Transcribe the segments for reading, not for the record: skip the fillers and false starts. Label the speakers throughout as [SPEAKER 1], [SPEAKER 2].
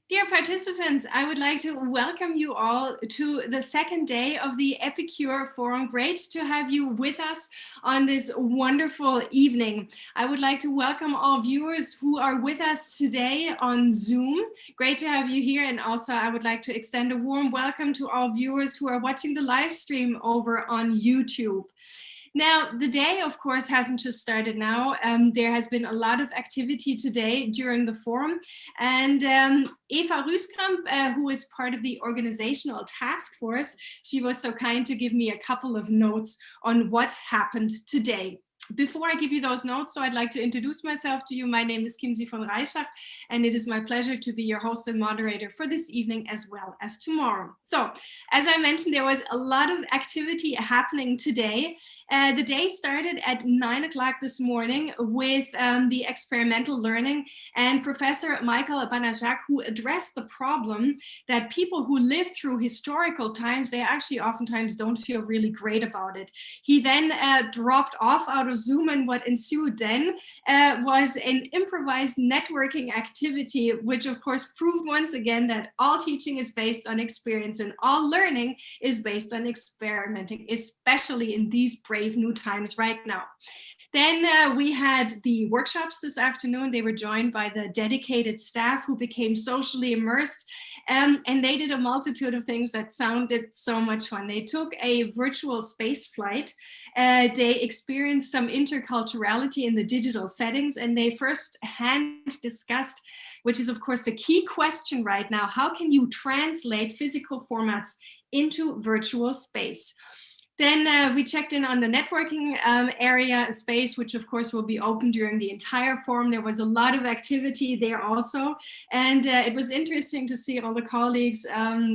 [SPEAKER 1] Dear participants, I would like to welcome you all to the second day of the Epicure Forum. Great to have you with us on this wonderful evening. I would like to welcome all viewers who are with us today on Zoom. Great to have you here. And also I would like to extend a warm welcome to all viewers who are watching the live stream over on YouTube. Now, the day, of course, hasn't just started now. There has been a lot of activity today during the forum. And Eva Rüskamp, who is part of the organizational task force, she was so kind to give me a couple of notes on what happened today. Before I give you those notes, so I'd like to introduce myself to you. My name is Kimsi von Reichach, and it is my pleasure to be your host and moderator for this evening as well as tomorrow. So, as I mentioned, there was a lot of activity happening today. The day started at 9 o'clock this morning with the experimental learning and Professor Michael Banajak, who addressed the problem that people who live through historical times, they actually oftentimes don't feel really great about it. He then dropped off out of Zoom, and what ensued then was an improvised networking activity, which of course proved once again that all teaching is based on experience and all learning is based on experimenting, especially in these brave new times right now. Then we had the workshops this afternoon. They were joined by the dedicated staff who became socially immersed, and they did a multitude of things that sounded so much fun. They took a virtual space flight. They experienced some interculturality in the digital settings, and they first-hand discussed, which is of course the key question right now, how can you translate physical formats into virtual space? Then we checked in on the networking area space, which of course will be open during the entire forum. There was a lot of activity there also. And it was interesting to see all the colleagues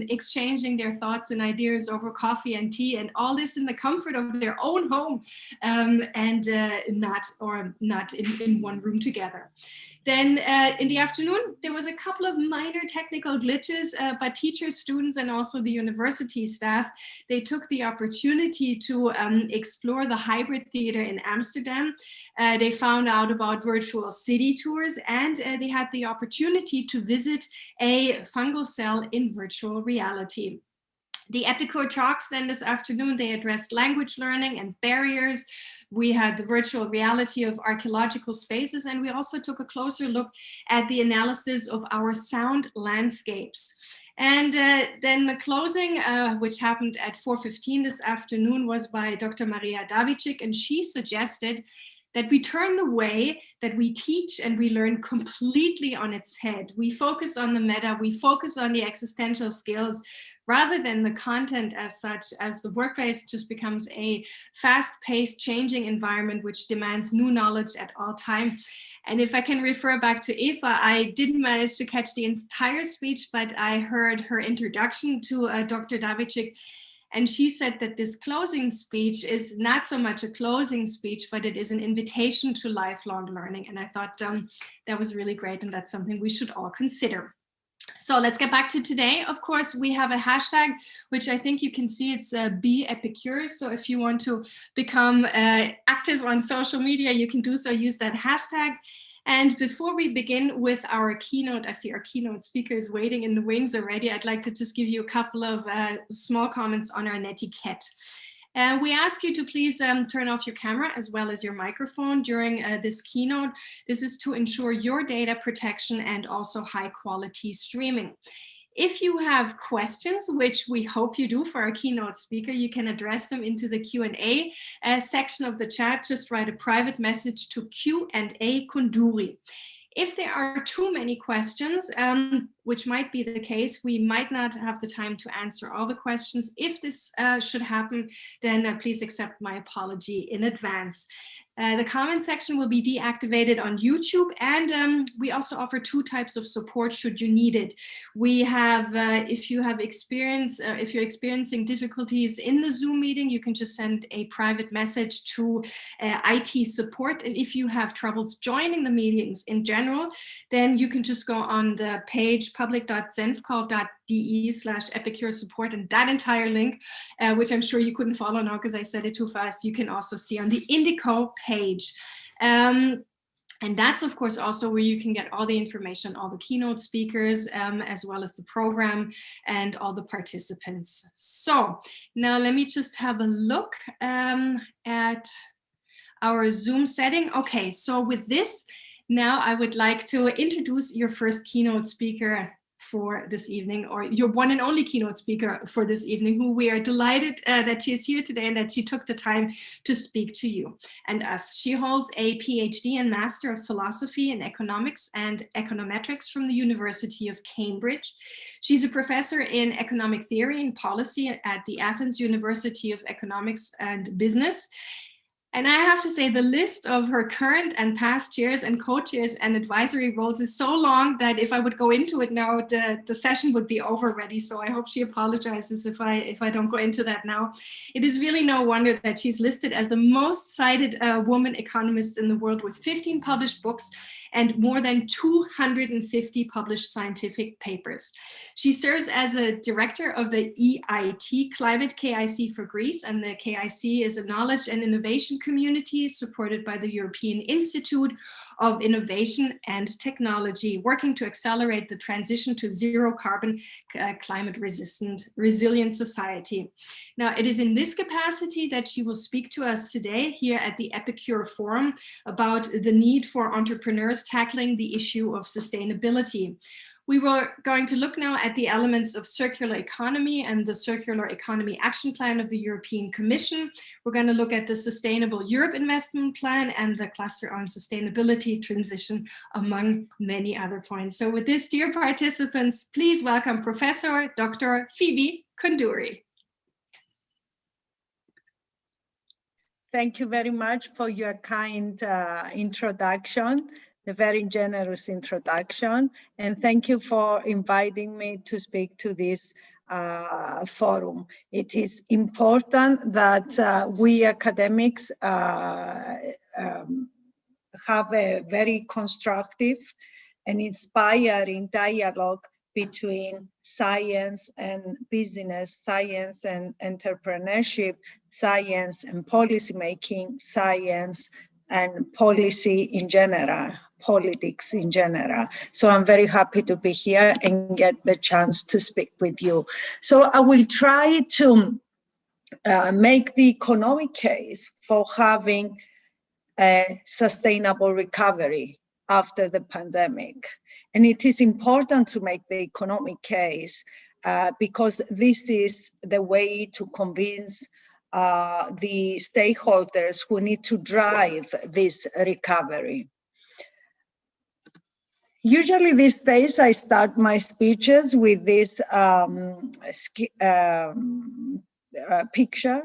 [SPEAKER 1] exchanging their thoughts and ideas over coffee and tea, and all this in the comfort of their own home and not in one room together. Then in the afternoon, there was a couple of minor technical glitches, but teachers, students, and also the university staff, they took the opportunity to explore the hybrid theater in Amsterdam. They found out about virtual city tours, and they had the opportunity to visit a fungal cell in virtual reality. The Epicure talks then this afternoon, they addressed language learning and barriers. We had the virtual reality of archaeological spaces, and we also took a closer look at the analysis of our sound landscapes. And then the closing, which happened at 4:15 this afternoon, was by Dr. Maria Davicic, and she suggested that we turn the way that we teach and we learn completely on its head. We focus on the meta, we focus on the existential skills, rather than the content as such, as the workplace just becomes a fast-paced, changing environment which demands new knowledge at all time. And if I can refer back to Eva, I didn't manage to catch the entire speech, but I heard her introduction to Dr. Davicic, and she said that this closing speech is not so much a closing speech, but it is an invitation to lifelong learning. And I thought that was really great, and that's something we should all consider. So let's get back to today. Of course, we have a hashtag, which I think you can see, it's Be Epicure. So if you want to become active on social media, you can do so, use that hashtag. And before we begin with our keynote, I see our keynote speakers waiting in the wings already. I'd like to just give you a couple of small comments on our netiquette. We ask you to please turn off your camera as well as your microphone during this keynote. This is to ensure your data protection and also high quality streaming. If you have questions, which we hope you do for our keynote speaker, you can address them into the Q&A section of the chat. Just write a private message to Q&A Koundouri. If there are too many questions, which might be the case, we might not have the time to answer all the questions. If this should happen, then please accept my apology in advance. The comment section will be deactivated on YouTube, and we also offer two types of support should you need it. We have, if you're experiencing difficulties in the Zoom meeting, you can just send a private message to IT support. And if you have troubles joining the meetings in general, then you can just go on the page public.zenfcall.de/Epicure support, and that entire link, which I'm sure you couldn't follow now because I said it too fast, you can also see on the Indico page. And that's, of course, also where you can get all the information, all the keynote speakers, as well as the program and all the participants. So now let me just have a look at our Zoom setting. Okay, so with this, now I would like to introduce your first keynote speaker for this evening, or your one and only keynote speaker for this evening, who we are delighted that she is here today and that she took the time to speak to you and us. She holds a PhD and Master of Philosophy in Economics and Econometrics from the University of Cambridge. She's a professor in economic theory and policy at the Athens University of Economics and Business. And I have to say, the list of her current and past chairs and co-chairs and advisory roles is so long that if I would go into it now, the session would be over already. So I hope she apologizes if I don't go into that now. It is really no wonder that she's listed as the most cited woman economist in the world, with 15 published books and more than 250 published scientific papers. She serves as a director of the EIT Climate-KIC for Greece, and the KIC is a knowledge and innovation community supported by the European Institute of Innovation and Technology, working to accelerate the transition to zero carbon, climate resilient society. Now, it is in this capacity that she will speak to us today here at the Epicure Forum about the need for entrepreneurs tackling the issue of sustainability. We were going to look now at the elements of circular economy and the Circular Economy Action Plan of the European Commission. We're going to look at the Sustainable Europe Investment Plan and the Cluster on Sustainability Transition, among many other points. So with this, dear participants, please welcome Professor Dr. Phoebe Koundouri.
[SPEAKER 2] Thank you very much for your kind introduction, the very generous introduction, and thank you for inviting me to speak to this forum. It is important that we academics have a very constructive and inspiring dialogue between science and business, science and entrepreneurship, science and policy making, science and policy in general, politics in general. So I'm very happy to be here and get the chance to speak with you. So I will try to make the economic case for having a sustainable recovery after the pandemic. And it is important to make the economic case because this is the way to convince the stakeholders who need to drive this recovery. Usually these days I start my speeches with this picture.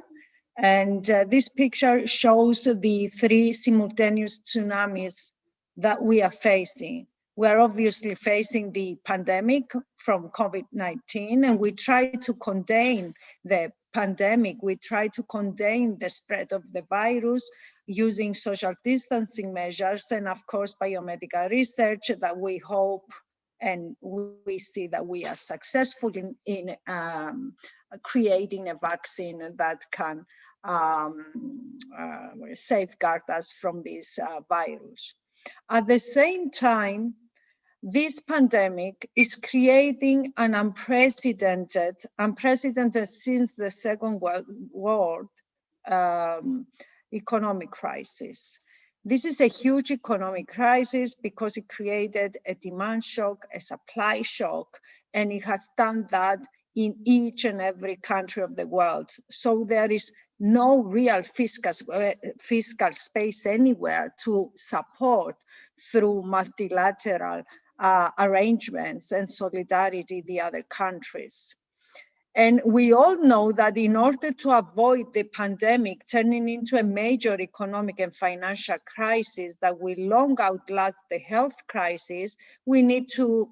[SPEAKER 2] And this picture shows the 3 simultaneous tsunamis that we are facing. We're obviously facing the pandemic from COVID-19, and we try to contain the pandemic. We try to contain the spread of the virus using social distancing measures and, of course, biomedical research that we hope and we see that we are successful in creating a vaccine that can safeguard us from this virus. At the same time, this pandemic is creating an unprecedented since the Second World War economic crisis. This is a huge economic crisis because it created a demand shock, a supply shock, and it has done that in each and every country of the world. So there is no real fiscal space anywhere to support through multilateral arrangements and solidarity the other countries. And we all know that in order to avoid the pandemic turning into a major economic and financial crisis that will long outlast the health crisis, we need to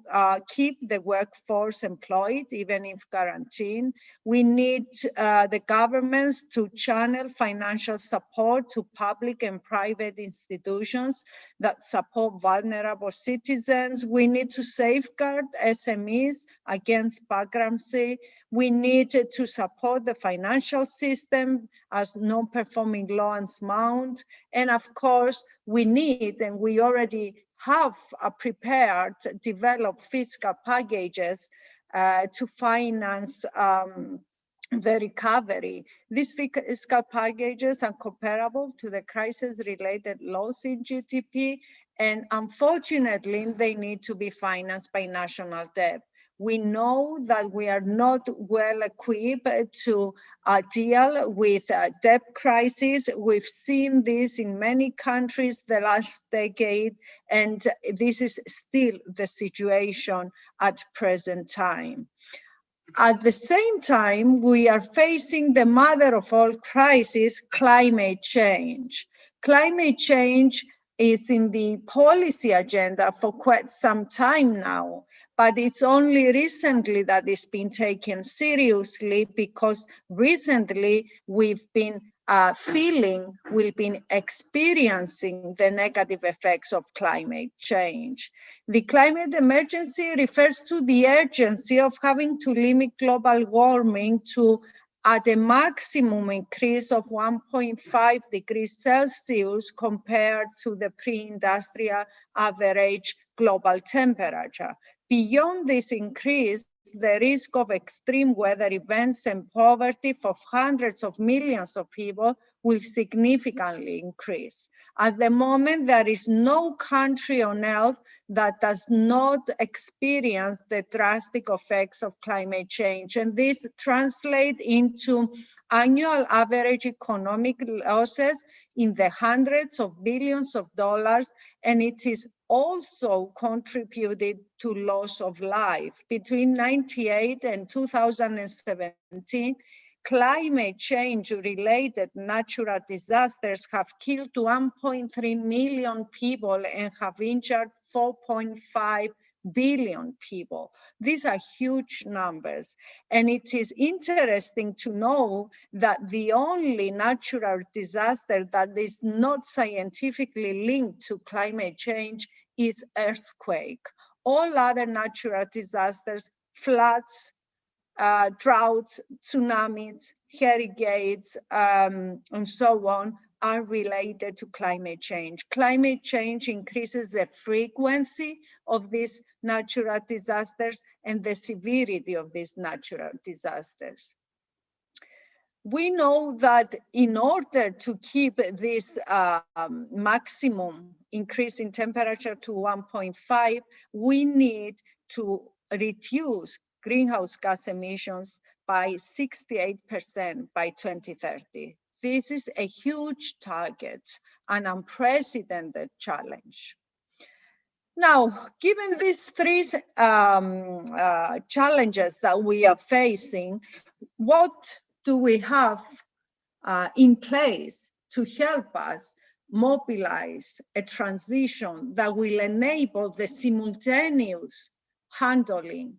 [SPEAKER 2] keep the workforce employed, even if quarantined. We need the governments to channel financial support to public and private institutions that support vulnerable citizens. We need to safeguard SMEs against bankruptcy. We need to support the financial system as non-performing loans mount. And of course, we need, and we already have prepared, developed fiscal packages to finance the recovery. These fiscal packages are comparable to the crisis-related loss in GDP, and unfortunately, they need to be financed by national debt. We know that we are not well equipped to deal with debt crisis. We've seen this in many countries the last decade, and this is still the situation at present time. At the same time, we are facing the mother of all crises, climate change. Climate change is in the policy agenda for quite some time now, but it's only recently that it's been taken seriously, because recently we've been experiencing the negative effects of climate change. The climate emergency refers to the urgency of having to limit global warming to at a maximum increase of 1.5 degrees Celsius compared to the pre-industrial average global temperature. Beyond this increase, the risk of extreme weather events and poverty for hundreds of millions of people will significantly increase. At the moment, there is no country on earth that does not experience the drastic effects of climate change. And this translates into annual average economic losses in the hundreds of billions of dollars, and it is also contributed to loss of life. Between 1998 and 2017, climate change-related natural disasters have killed 1.3 million people and have injured 4.5 billion people. These are huge numbers. And it is interesting to know that the only natural disaster that is not scientifically linked to climate change is earthquake. All other natural disasters, floods, droughts, tsunamis, hurricanes, and so on, are related to climate change. Climate change increases the frequency of these natural disasters and the severity of these natural disasters. We know that in order to keep this maximum increase in temperature to 1.5, we need to reduce greenhouse gas emissions by 68% by 2030. This is a huge target, an unprecedented challenge. Now, given these three challenges that we are facing, what do we have in place to help us mobilize a transition that will enable the simultaneous handling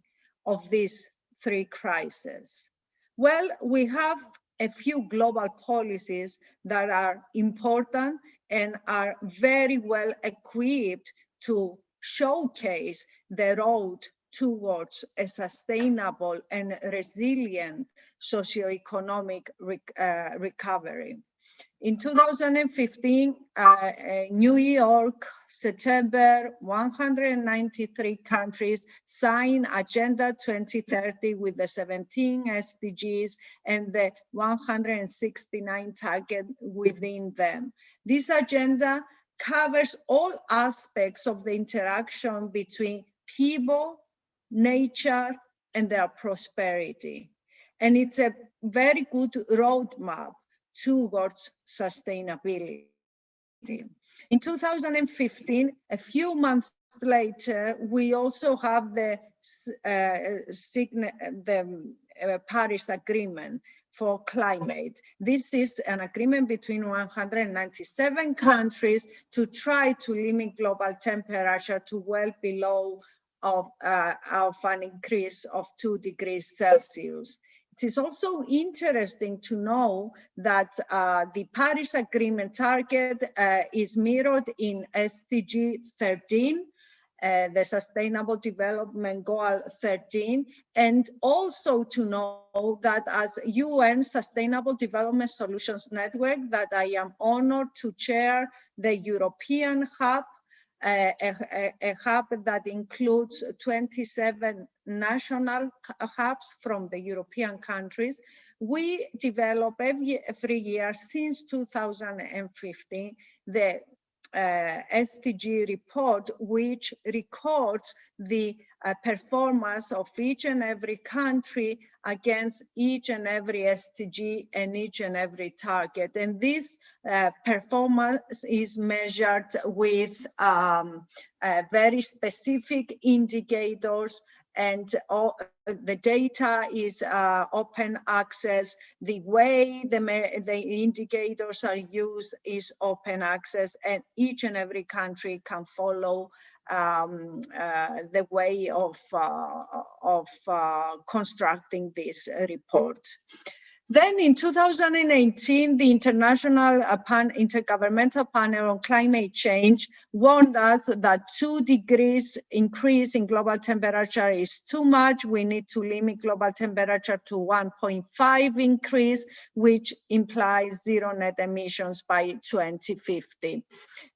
[SPEAKER 2] of these three crises? Well, we have a few global policies that are important and are very well equipped to showcase the road towards a sustainable and resilient socioeconomic recovery. In 2015, New York, September, 193 countries signed Agenda 2030 with the 17 SDGs and the 169 targets within them. This agenda covers all aspects of the interaction between people, nature, and their prosperity. And it's a very good roadmap towards sustainability. In 2015, a few months later, we also have the Paris Agreement for climate. This is an agreement between 197 countries to try to limit global temperature to well below of an increase of 2 degrees Celsius. It is also interesting to know that the Paris Agreement target is mirrored in SDG 13, the Sustainable Development Goal 13, and also to know that as UN Sustainable Development Solutions Network, that I am honored to chair the European Hub, a hub that includes 27 national hubs from the European countries. We develop every year since 2015 the SDG report, which records the performance of each and every country against each and every SDG and each and every target. And this performance is measured with very specific indicators, and all the data is open access. The way the indicators are used is open access, and each and every country can follow the way of constructing this report. Then in 2018, the International Intergovernmental Panel on Climate Change warned us that 2 degrees increase in global temperature is too much. We need to limit global temperature to 1.5 increase, which implies zero net emissions by 2050.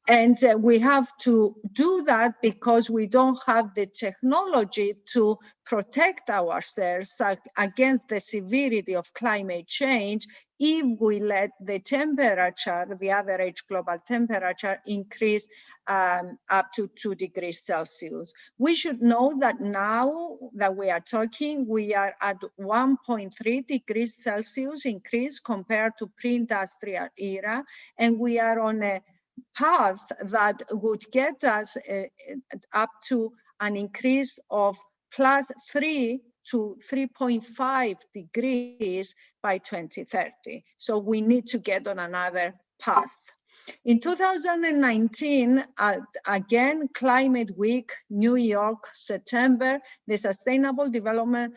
[SPEAKER 2] And we have to do that because we don't have the technology to protect ourselves against the severity of climate change if we let the temperature, the average global temperature, increase up to 2 degrees Celsius. We should know that now that we are talking, we are at 1.3 degrees Celsius increase compared to pre-industrial era, and we are on a path that would get us up to an increase of +3 to 3.5 degrees by 2030. So we need to get on another path. In 2019, again, Climate Week, New York, September, the Sustainable Development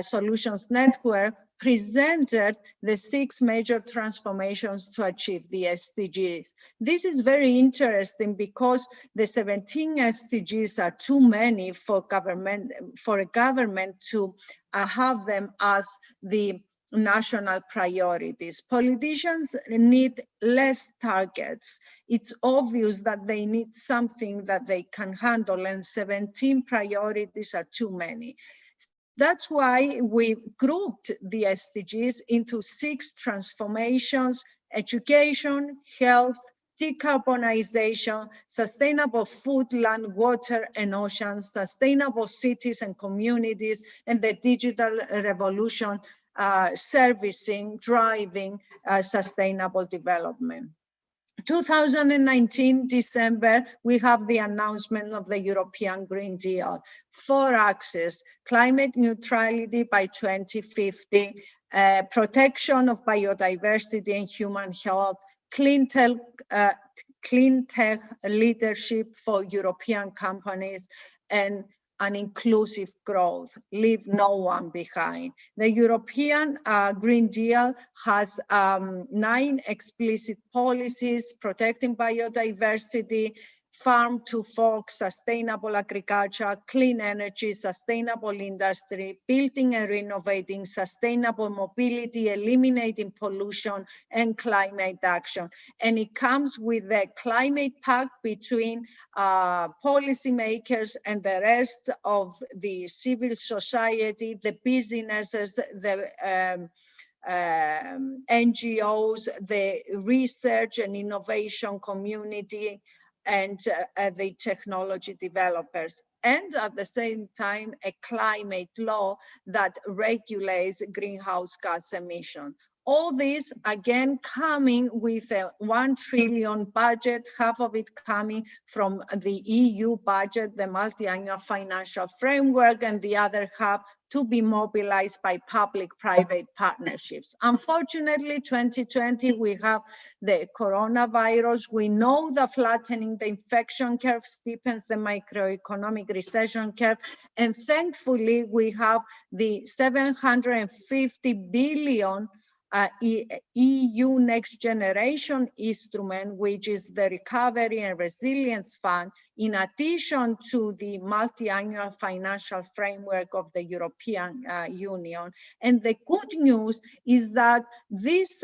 [SPEAKER 2] Solutions Network presented the 6 major transformations to achieve the SDGs. This is very interesting because the 17 SDGs are too many for a government to have them as the national priorities. Politicians need less targets. It's obvious that they need something that they can handle, and 17 priorities are too many. That's why we grouped the SDGs into 6 transformations: education, health, decarbonization, sustainable food, land, water, and oceans, sustainable cities and communities, and the digital revolution, servicing, driving sustainable development. 2019, December, we have the announcement of the European Green Deal. 4 axes: climate neutrality by 2050, protection of biodiversity and human health, clean tech leadership for European companies, and an inclusive growth, leave no one behind. The European Green Deal has 9 explicit policies: protecting biodiversity, farm to fork, sustainable agriculture, clean energy, sustainable industry, building and renovating, sustainable mobility, eliminating pollution, and climate action. And it comes with a climate pact between policymakers and the rest of the civil society, the businesses, the NGOs, the research and innovation community, and the technology developers, and at the same time a climate law that regulates greenhouse gas emission. All this, again, coming with a 1 trillion budget, half of it coming from the EU budget, the multi-annual financial framework, and the other half to be mobilized by public-private partnerships. Unfortunately, 2020, we have the coronavirus. We know that flattening the infection curve steepens the microeconomic recession curve. And thankfully, we have the 750 billion EU Next Generation instrument, which is the Recovery and Resilience Fund, in addition to the multi-annual financial framework of the European Union. And the good news is that this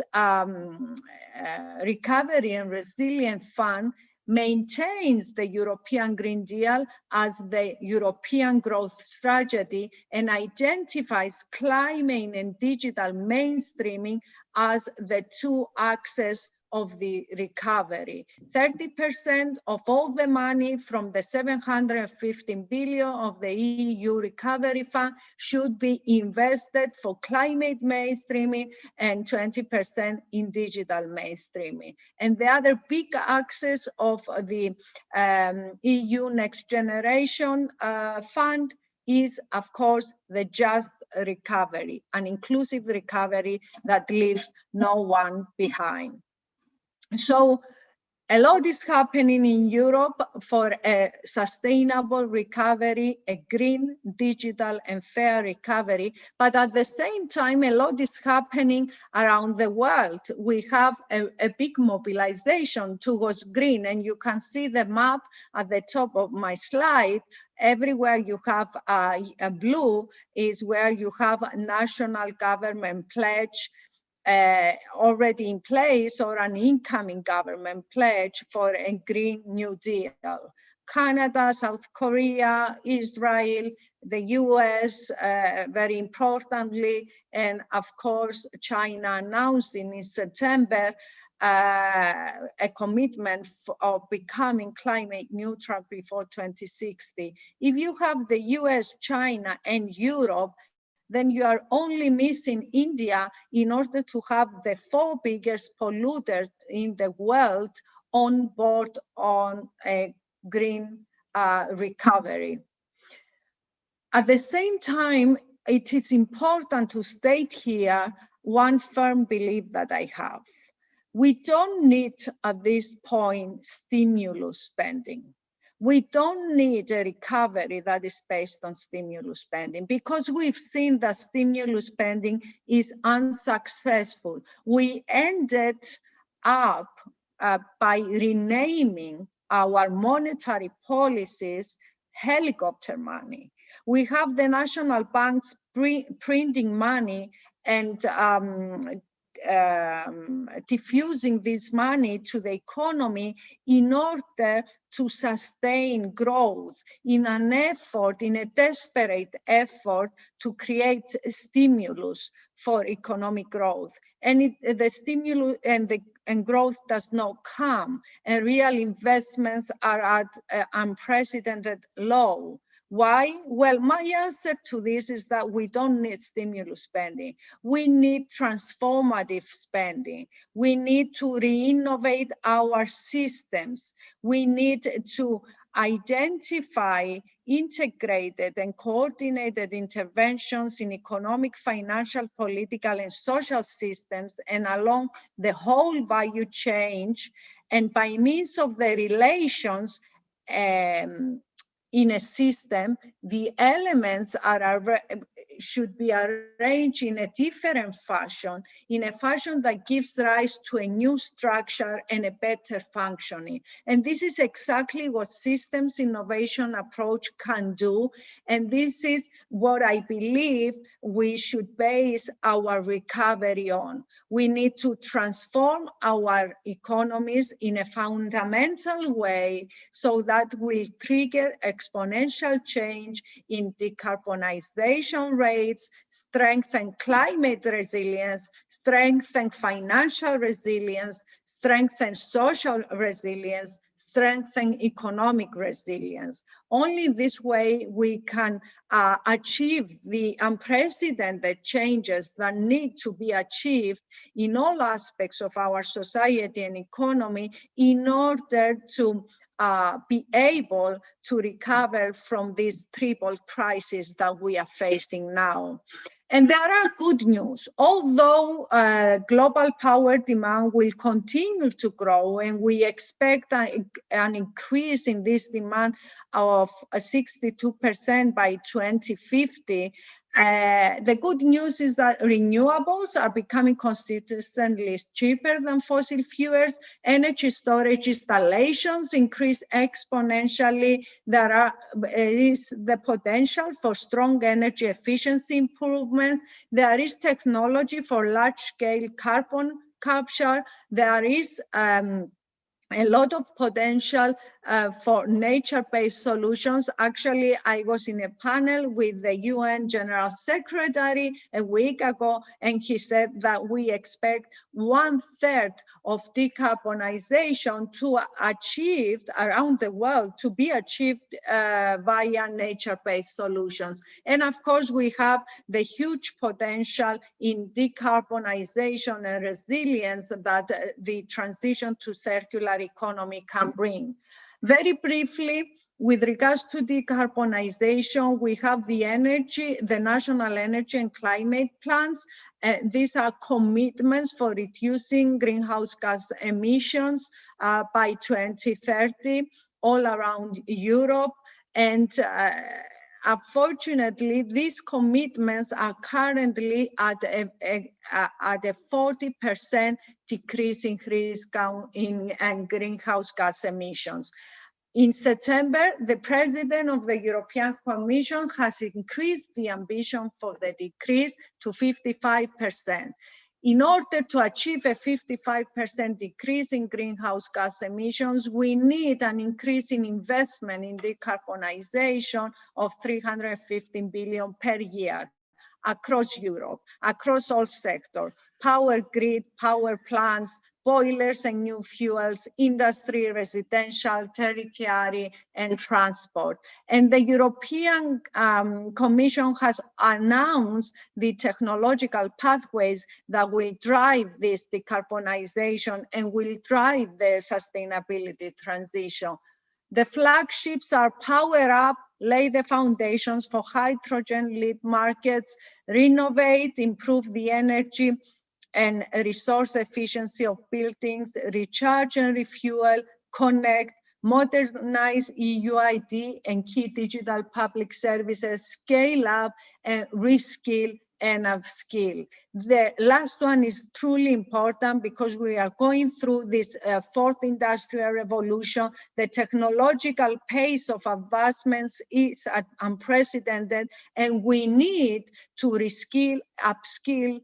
[SPEAKER 2] Recovery and Resilience Fund maintains the European Green Deal as the European growth strategy and identifies climate and digital mainstreaming as the two axes of the recovery. 30% of all the money from the 715 billion of the EU Recovery Fund should be invested for climate mainstreaming and 20% in digital mainstreaming. And the other big axis of the EU Next Generation Fund is, of course, the just recovery, an inclusive recovery that leaves no one behind. So a lot is happening in Europe for a sustainable recovery, a green, digital, and fair recovery. But at the same time, a lot is happening around the world. We have a big mobilization towards green, and you can see the map at the top of my slide. Everywhere you have a blue is where you have a national government pledge already in place, or an incoming government pledge for a Green New Deal. Canada, South Korea, Israel, the US, very importantly, and of course, China announcing in September a commitment of becoming climate neutral before 2060. If you have the US, China, and Europe, then you are only missing India in order to have the 4 biggest polluters in the world on board on a green recovery. At the same time, it is important to state here one firm belief that I have. We don't need at this point stimulus spending. We don't need a recovery that is based on stimulus spending, because we've seen that stimulus spending is unsuccessful. We ended up by renaming our monetary policies helicopter money. We have the national banks printing money and diffusing this money to the economy in order to sustain growth, in an effort, in a desperate effort to create stimulus for economic growth. And the stimulus and growth does not come, and real investments are at unprecedented low. Why? Well, my answer to this is that we don't need stimulus spending. We need transformative spending. We need to re-innovate our systems. We need to identify integrated and coordinated interventions in economic, financial, political, and social systems, and along the whole value chain. And by means of the relations in a system, the elements should be arranged in a different fashion, in a fashion that gives rise to a new structure and a better functioning. And this is exactly what systems innovation approach can do. And this is what I believe we should base our recovery on. We need to transform our economies in a fundamental way so that will trigger exponential change in decarbonization rates, strengthen climate resilience, strengthen financial resilience, strengthen social resilience, strengthen economic resilience. Only this way we can achieve the unprecedented changes that need to be achieved in all aspects of our society and economy in order to be able to recover from this triple crisis that we are facing now. And there are good news. Although global power demand will continue to grow, and we expect an increase in this demand of 62% by 2050, The good news is that renewables are becoming consistently cheaper than fossil fuels. Energy storage installations increase exponentially. There is the potential for strong energy efficiency improvements. There is technology for large-scale carbon capture. There is a lot of potential for nature-based solutions. Actually, I was in a panel with the UN General Secretary a week ago, and he said that we expect 1/3 of decarbonization to achieve around the world to be achieved via nature-based solutions. And of course, we have the huge potential in decarbonization and resilience that the transition to circular economy can bring. Very briefly, with regards to decarbonization, we have the national energy and climate plans. These are commitments for reducing greenhouse gas emissions by 2030 all around Europe. And unfortunately, these commitments are currently at a 40% decrease in greenhouse gas emissions. In September, the President of the European Commission has increased the ambition for the decrease to 55%. In order to achieve a 55% decrease in greenhouse gas emissions, we need an increase in investment in decarbonization of 315 billion per year across Europe, across all sectors: power grid, power plants, boilers and new fuels, industry, residential, tertiary, and transport. And the European Commission has announced the technological pathways that will drive this decarbonization and will drive the sustainability transition. The flagships are Power Up, lay the foundations for hydrogen-lit markets, renovate, improve the energy and resource efficiency of buildings, recharge and refuel, connect, modernize EUID and key digital public services, scale up and reskill and upskill. The last one is truly important because we are going through this fourth industrial revolution. The technological pace of advancements is unprecedented, and we need to reskill, upskill,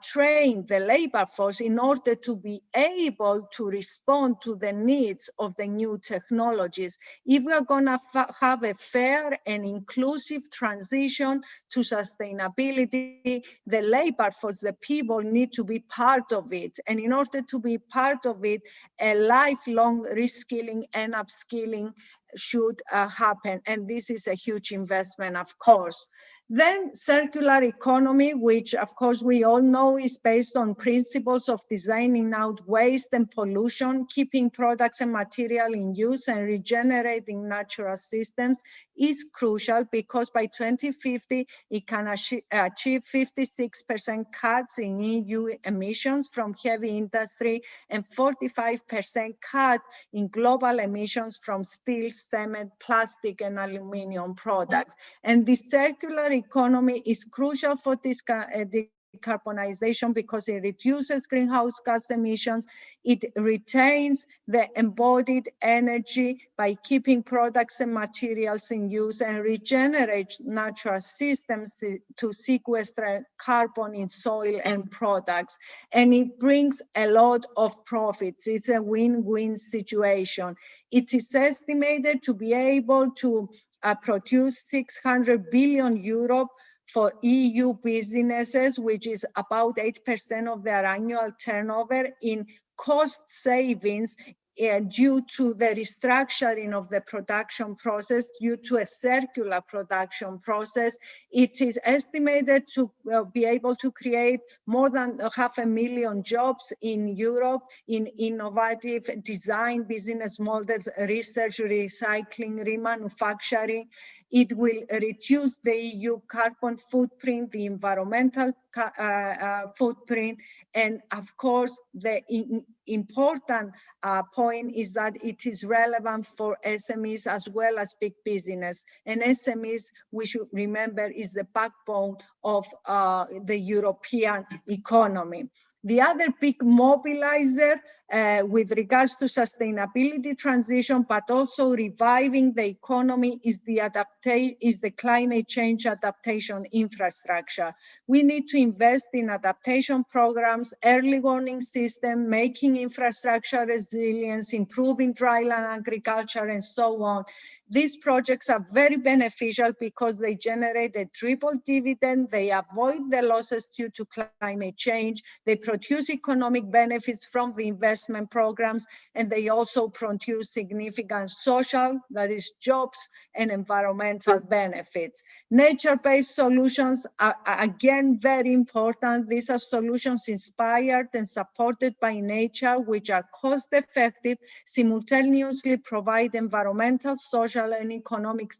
[SPEAKER 2] train the labor force in order to be able to respond to the needs of the new technologies. If we're going to have a fair and inclusive transition to sustainability, the labor force, the people need to be part of it. And in order to be part of it, a lifelong reskilling and upskilling should happen. And this is a huge investment, of course. Then circular economy, which of course we all know is based on principles of designing out waste and pollution, keeping products and material in use and regenerating natural systems, is crucial because by 2050, it can achieve 56% cuts in EU emissions from heavy industry and 45% cut in global emissions from steel, cement, plastic, and aluminum products. And the circular economy is crucial for this decarbonization because it reduces greenhouse gas emissions, it retains the embodied energy by keeping products and materials in use, and regenerates natural systems to sequester carbon in soil and products. And it brings a lot of profits. It's a win-win situation. It is estimated to be able to produce 600 billion euro for EU businesses, which is about 8% of their annual turnover, in cost savings due to the restructuring of the production process, due to a circular production process. It is estimated to be able to create more than 500,000 jobs in Europe in innovative design, business models, research, recycling, remanufacturing. it will reduce the EU carbon footprint, the environmental footprint, and of course, the important point is that it is relevant for SMEs as well as big business. And SMEs, we should remember, is the backbone of the European economy. The other big mobilizer with regards to sustainability transition, but also reviving the economy, is the climate change adaptation infrastructure. We need to invest in adaptation programs, early warning system, making infrastructure resilience, improving dryland agriculture, and so on. These projects are very beneficial because they generate a triple dividend, they avoid the losses due to climate change, they produce economic benefits from the investment programs, and they also produce significant social, that is jobs, and environmental benefits. Nature-based solutions are again very important. These are solutions inspired and supported by nature, which are cost-effective, simultaneously provide environmental, social, and economic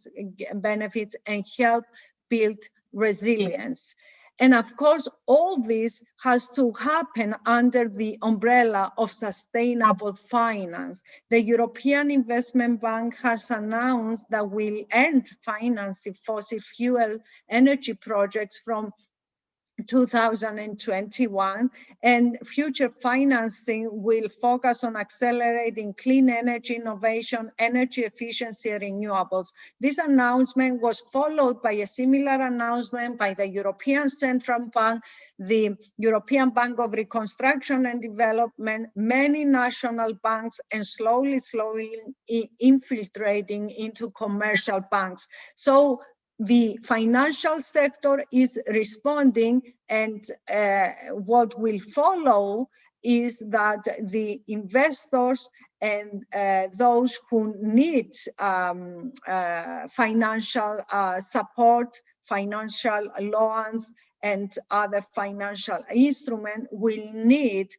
[SPEAKER 2] benefits, and help build resilience. And of course, all this has to happen under the umbrella of sustainable finance. The European Investment Bank has announced that we'll end financing fossil fuel energy projects from 2021, and future financing will focus on accelerating clean energy innovation, energy efficiency, and renewables. This announcement was followed by a similar announcement by the European Central Bank, the European Bank of Reconstruction and Development, many national banks, and slowly infiltrating into commercial banks. So the financial sector is responding, and what will follow is that the investors and those who need financial support, financial loans, and other financial instruments will need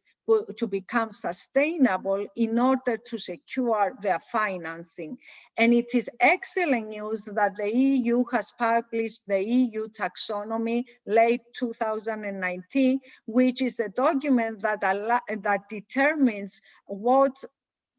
[SPEAKER 2] to become sustainable in order to secure their financing. And it is excellent news that the EU has published the EU Taxonomy late 2019, which is a document that determines what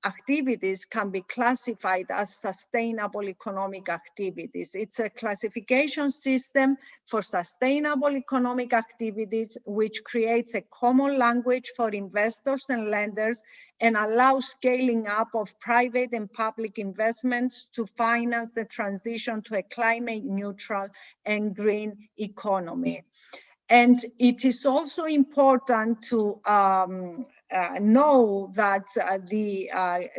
[SPEAKER 2] activities can be classified as sustainable economic activities. It's a classification system for sustainable economic activities, which creates a common language for investors and lenders and allows scaling up of private and public investments to finance the transition to a climate neutral and green economy. And it is also important to know that the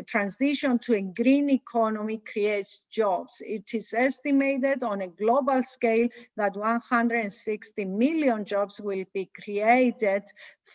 [SPEAKER 2] transition to a green economy creates jobs. It is estimated on a global scale that 160 million jobs will be created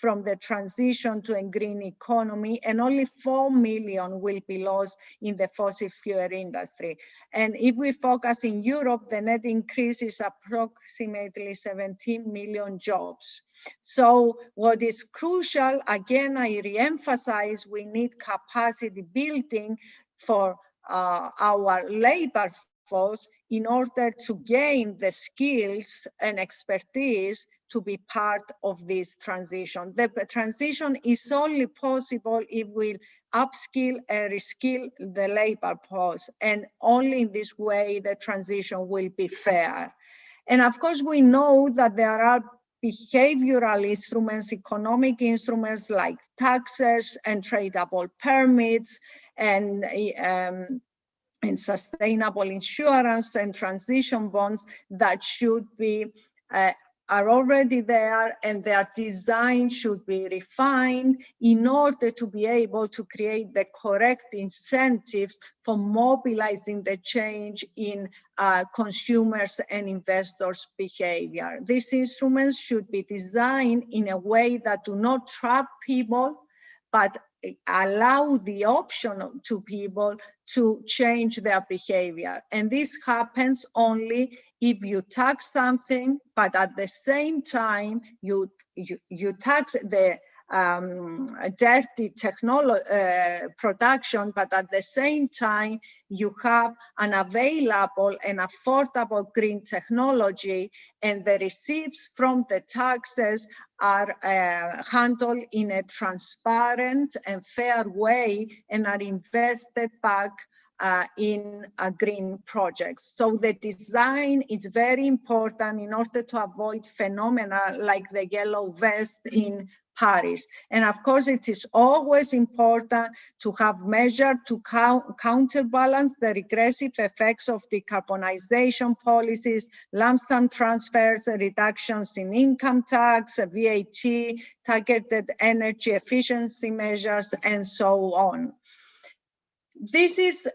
[SPEAKER 2] from the transition to a green economy, and only 4 million will be lost in the fossil fuel industry. And if we focus in Europe, the net increase is approximately 17 million jobs. So what is crucial, again, I re-emphasize, we need capacity building for our labor force in order to gain the skills and expertise to be part of this transition. The transition is only possible if we upskill and reskill the labor force, and only in this way the transition will be fair. And of course, we know that there are behavioral instruments, economic instruments like taxes and tradable permits, and sustainable insurance and transition bonds that should be are already there, and their design should be refined in order to be able to create the correct incentives for mobilizing the change in consumers and investors' behavior. These instruments should be designed in a way that do not trap people, but allow the option to people to change their behavior. And this happens only if you tax something, but at the same time, you tax the dirty production, but at the same time, you have an available and affordable green technology, and the receipts from the taxes are handled in a transparent and fair way and are invested back in green projects. So the design is very important in order to avoid phenomena like the yellow vest in Paris. And of course, it is always important to have measures to counterbalance the regressive effects of decarbonization policies, lump sum transfers, reductions in income tax, VAT, targeted energy efficiency measures, and so on. This is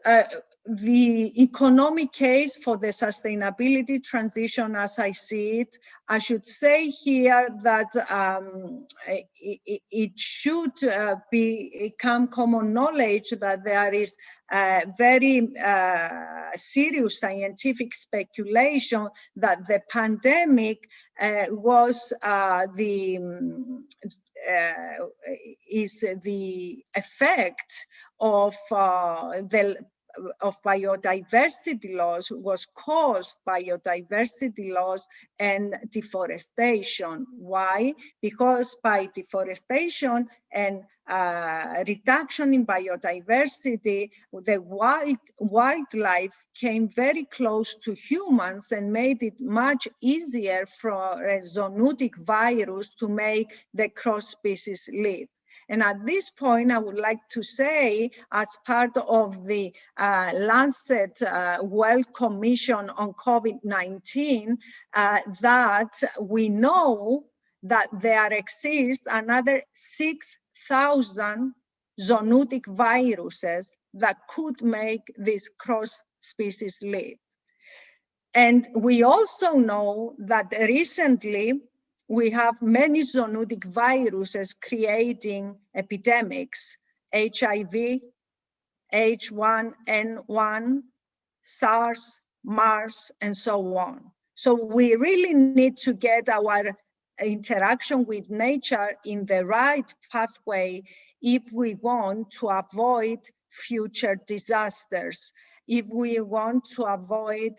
[SPEAKER 2] the economic case for the sustainability transition as I see it. I should say here that it should become common knowledge that there is very serious scientific speculation that the pandemic was is the effect of biodiversity loss, was caused by biodiversity loss and deforestation. Why? Because by deforestation and reduction in biodiversity, the wildlife came very close to humans and made it much easier for a zoonotic virus to make the cross-species live. And at this point, I would like to say, as part of the Lancet World Commission on COVID-19, that we know that there exists another 6,000 zoonotic viruses that could make this cross-species live. And we also know that recently, we have many zoonotic viruses creating epidemics: HIV, H1N1, SARS, MERS, and so on. So we really need to get our interaction with nature in the right pathway if we want to avoid future disasters, if we want to avoid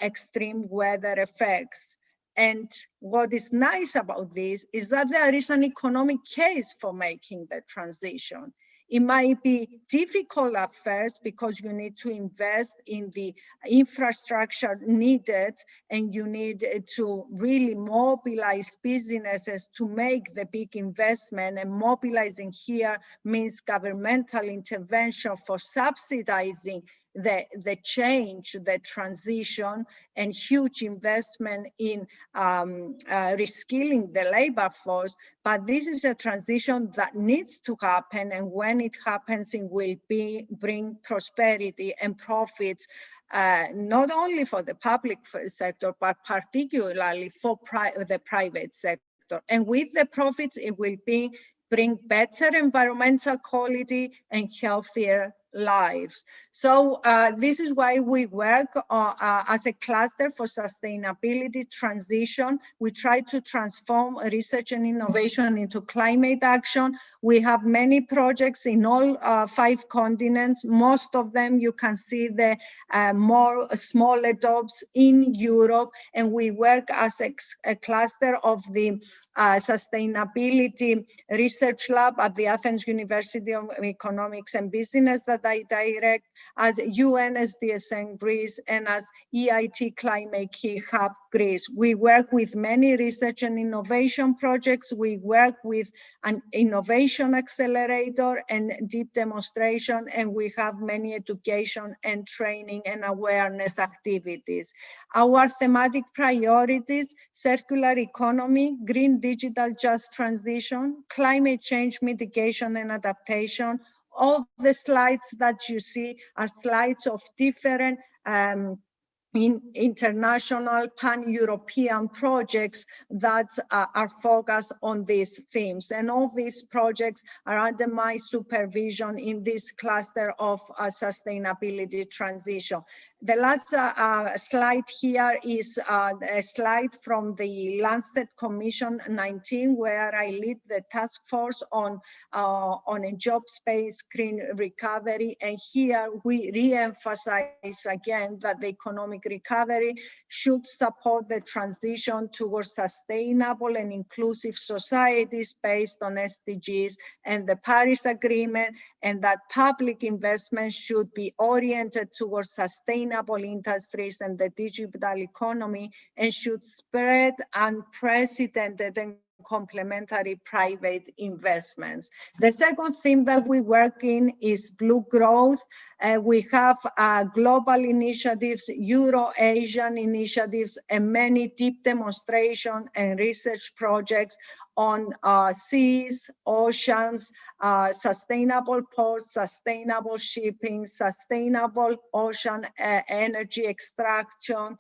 [SPEAKER 2] extreme weather effects. And what is nice about this is that there is an economic case for making the transition. It might be difficult at first because you need to invest in the infrastructure needed, and you need to really mobilize businesses to make the big investment. And mobilizing here means governmental intervention for subsidizing the change, the transition, and huge investment in reskilling the labor force. But this is a transition that needs to happen, and when it happens, it will bring prosperity and profits, not only for the public sector, but particularly for the private sector. And with the profits, it will bring better environmental quality and healthier lives. So this is why we work as a cluster for sustainability transition. We try to transform research and innovation into climate action. We have many projects in all 5 continents. Most of them you can see the more smaller dots in Europe, and we work as a cluster of the Sustainability Research Lab at the Athens University of Economics and Business that I direct, as UNSDSN Greece, and as EIT Climate-KIC Greece. We work with many research and innovation projects. We work with an innovation accelerator and deep demonstration, and we have many education and training and awareness activities. Our thematic priorities: circular economy, green digital just transition, climate change mitigation and adaptation. All the slides that you see are slides of different in international pan-European projects that are focused on these themes. And all these projects are under my supervision in this cluster of sustainability transition. The last slide here is a slide from the Lancet Commission 19, where I lead the task force on a jobs-based green recovery. And here we re-emphasize again that the economic recovery should support the transition towards sustainable and inclusive societies based on SDGs and the Paris Agreement, and that public investment should be oriented towards sustainable industries and the digital economy, and should spread unprecedented and complementary private investments. The second theme that we work in is blue growth. We have global initiatives, Euro-Asian initiatives, and many deep demonstration and research projects on seas, oceans, sustainable ports, sustainable shipping, sustainable ocean energy extraction,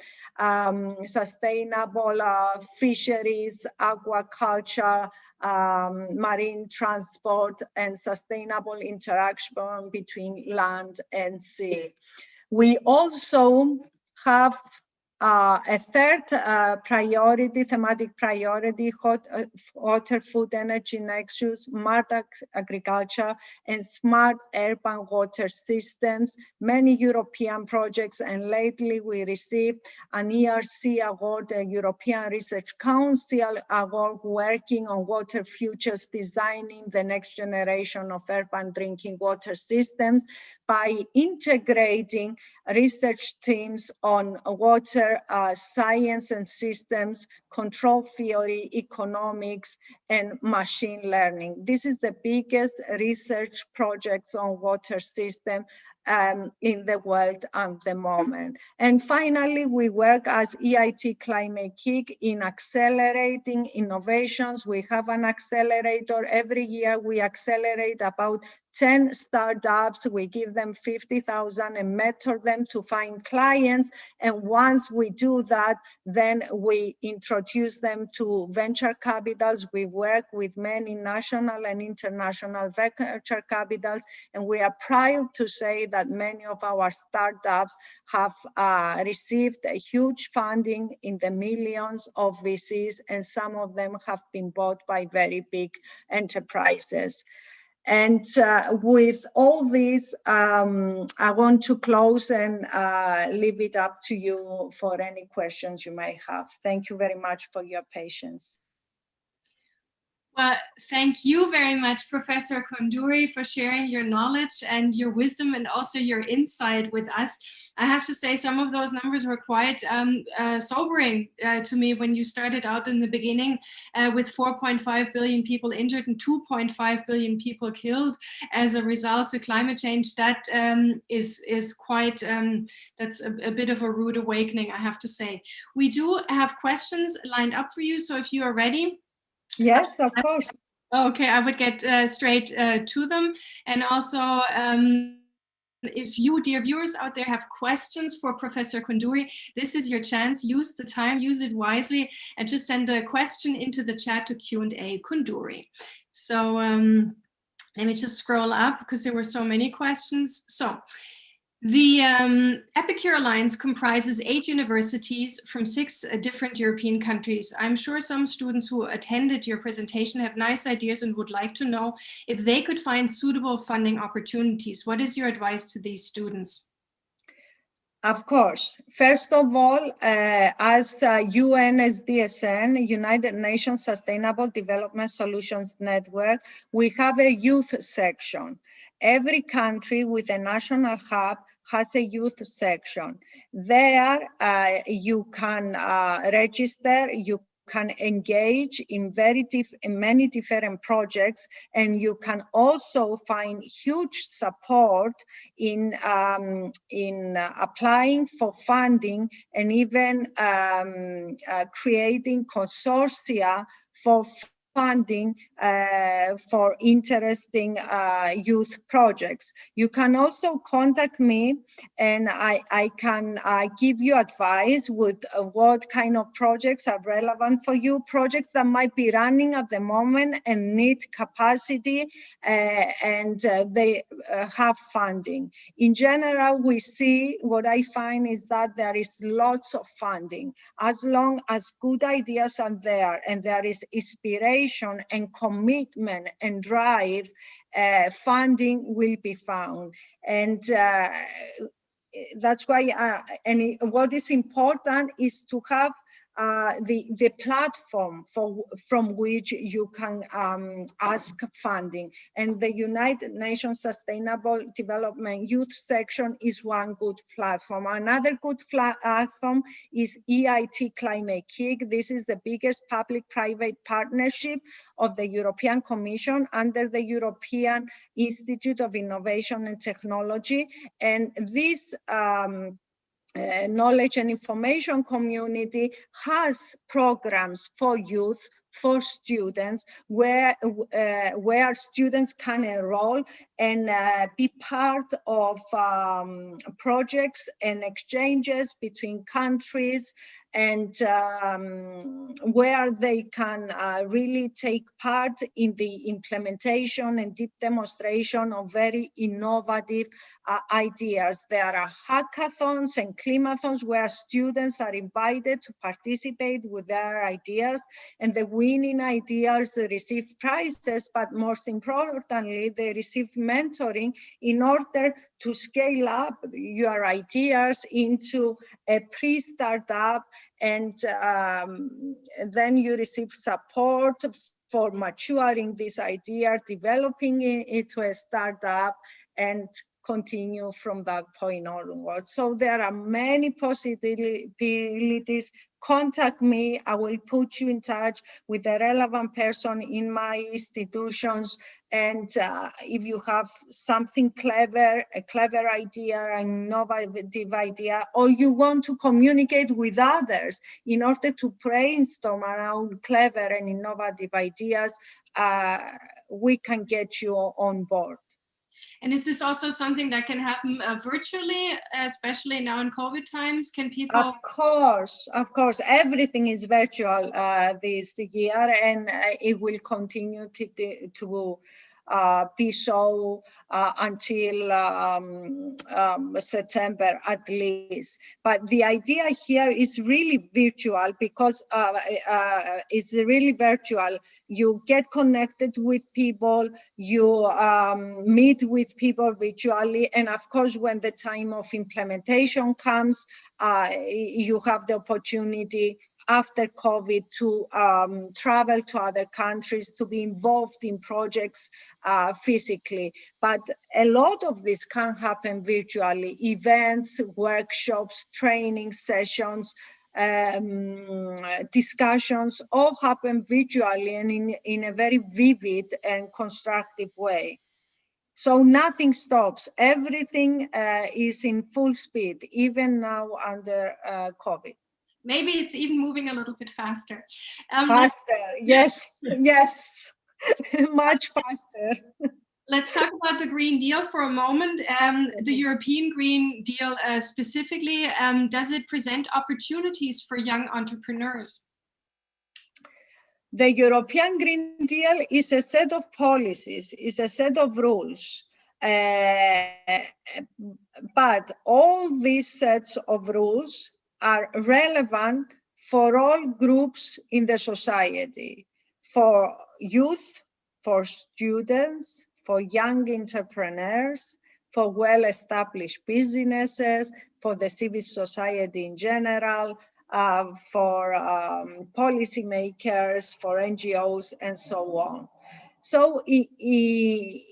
[SPEAKER 2] sustainable fisheries, aquaculture, marine transport, and sustainable interaction between land and sea. We also have a third priority, thematic priority, water, food, energy nexus, smart agriculture, and smart urban water systems, many European projects, and lately we received an ERC award, a European Research Council award, working on water futures, designing the next generation of urban drinking water systems by integrating research teams on water science and systems, control theory, economics, and machine learning. This is the biggest research projects on water system in the world at the moment. And finally, we work as EIT Climate-KIC in accelerating innovations. We have an accelerator. Every year we accelerate about 10 startups. We give them 50,000 and mentor them to find clients. And once we do that, then we introduce them to venture capitals. We work with many national and international venture capitals. And we are proud to say that many of our startups have received a huge funding in the millions of VCs, and some of them have been bought by very big enterprises. And with all this, I want to close and leave it up to you for any questions you may have. Thank you very much for your patience.
[SPEAKER 1] Well, thank you very much, Professor Koundouri, for sharing your knowledge and your wisdom and also your insight with us. I have to say some of those numbers were quite sobering to me when you started out in the beginning with 4.5 billion people injured and 2.5 billion people killed as a result of climate change. That is quite, that's a bit of a rude awakening, I have to say. We do have questions lined up for you, so if you are ready.
[SPEAKER 2] Yes, of course.
[SPEAKER 1] Okay, I would get straight to them. And also, if you, dear viewers out there, have questions for Professor Koundouri, this is your chance. Use the time, use it wisely, and just send a question into the chat to Q&A Koundouri. So let me just scroll up because there were so many questions. So the Epicure Alliance comprises 8 universities from 6 different European countries. I'm sure some students who attended your presentation have nice ideas and would like to know if they could find suitable funding opportunities. What is your advice to these students?
[SPEAKER 2] Of course. First of all, as UNSDSN, United Nations Sustainable Development Solutions Network, we have a youth section. Every country with a national hub has a youth section. There you can register, you can engage in many different projects, and you can also find huge support in applying for funding and even creating consortia for funding for interesting youth projects. You can also contact me, and I can give you advice with what kind of projects are relevant for you, projects that might be running at the moment and need capacity, and they have funding. In general, we see, what I find is that there is lots of funding. As long as good ideas are there and there is inspiration and commitment and drive, funding will be found. And that's why, what is important is to have the platform from which you can ask funding. And the United Nations Sustainable Development Youth section is one good platform. Another good platform is EIT Climate-KIC. This is the biggest public-private partnership of the European Commission under the European Institute of Innovation and Technology. And this knowledge and information community has programs for youth, for students, where students can enroll and be part of projects and exchanges between countries, and where they can really take part in the implementation and deep demonstration of very innovative ideas. There are hackathons and climathons where students are invited to participate with their ideas, and the winning ideas receive prizes, but most importantly, they receive mentoring in order to scale up your ideas into a pre-startup, and then you receive support for maturing this idea, developing it into a startup, and continue from that point onward. So there are many possibilities. Contact me. I will put you in touch with a relevant person in my institutions. And if you have something clever, a clever idea, an innovative idea, or you want to communicate with others in order to brainstorm around clever and innovative ideas, we can get you on board.
[SPEAKER 1] And is this also something that can happen virtually, especially now in COVID times? Can people?
[SPEAKER 2] Of course, everything is virtual this year, and it will continue to be so until September at least. But the idea here is really virtual, because it's really virtual. You get connected with people, you meet with people virtually, and of course, when the time of implementation comes, you have the opportunity after COVID to travel to other countries, to be involved in projects physically. But a lot of this can happen virtually. Events, workshops, training sessions, discussions, all happen virtually and in a very vivid and constructive way. So nothing stops. Everything is in full speed, even now under COVID.
[SPEAKER 1] Maybe it's even moving a little bit faster.
[SPEAKER 2] Faster, yes, yes, much faster.
[SPEAKER 1] Let's talk about the Green Deal for a moment. The European Green Deal specifically, does it present opportunities for young entrepreneurs?
[SPEAKER 2] The European Green Deal is a set of policies, is a set of rules. But all these sets of rules are relevant for all groups in the society, for youth, for students, for young entrepreneurs, for well-established businesses, for the civil society in general, for policymakers, for NGOs, and so on. So the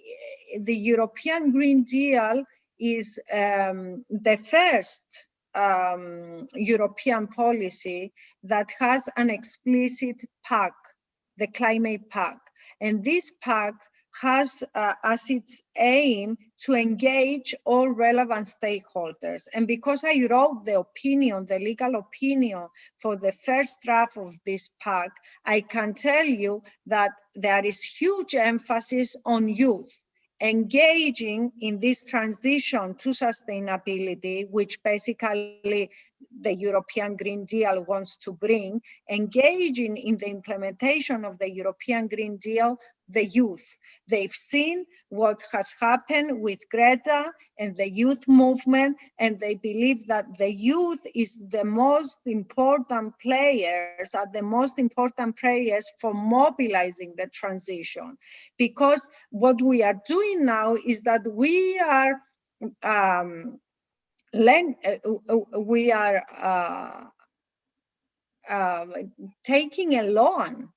[SPEAKER 2] European Green Deal is the first European policy that has an explicit pact, the Climate Pact. And this pact has as its aim to engage all relevant stakeholders. And because I wrote the opinion, the legal opinion for the first draft of this pack, I can tell you that there is huge emphasis on youth engaging in this transition to sustainability, which basically the European Green Deal wants to bring, engaging in the implementation of the European Green Deal, the youth. They've seen what has happened with Greta and the youth movement, and they believe that the youth is the most important players, are the most important players for mobilizing the transition. Because what we are doing now is that we are taking a loan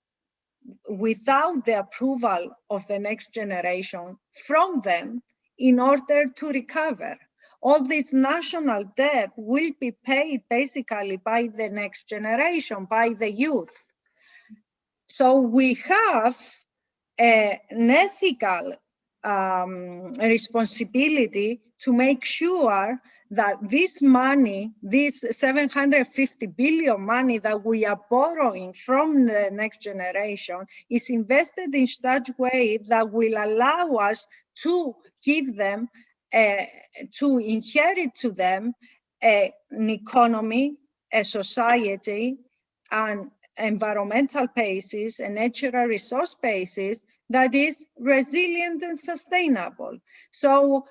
[SPEAKER 2] without the approval of the next generation from them in order to recover. All this national debt will be paid basically by the next generation, by the youth. So we have an ethical responsibility to make sure that this money, this 750 billion money that we are borrowing from the next generation, is invested in such a way that will allow us to give them, to inherit to them an economy, a society, and environmental basis, a natural resource basis that is resilient and sustainable. So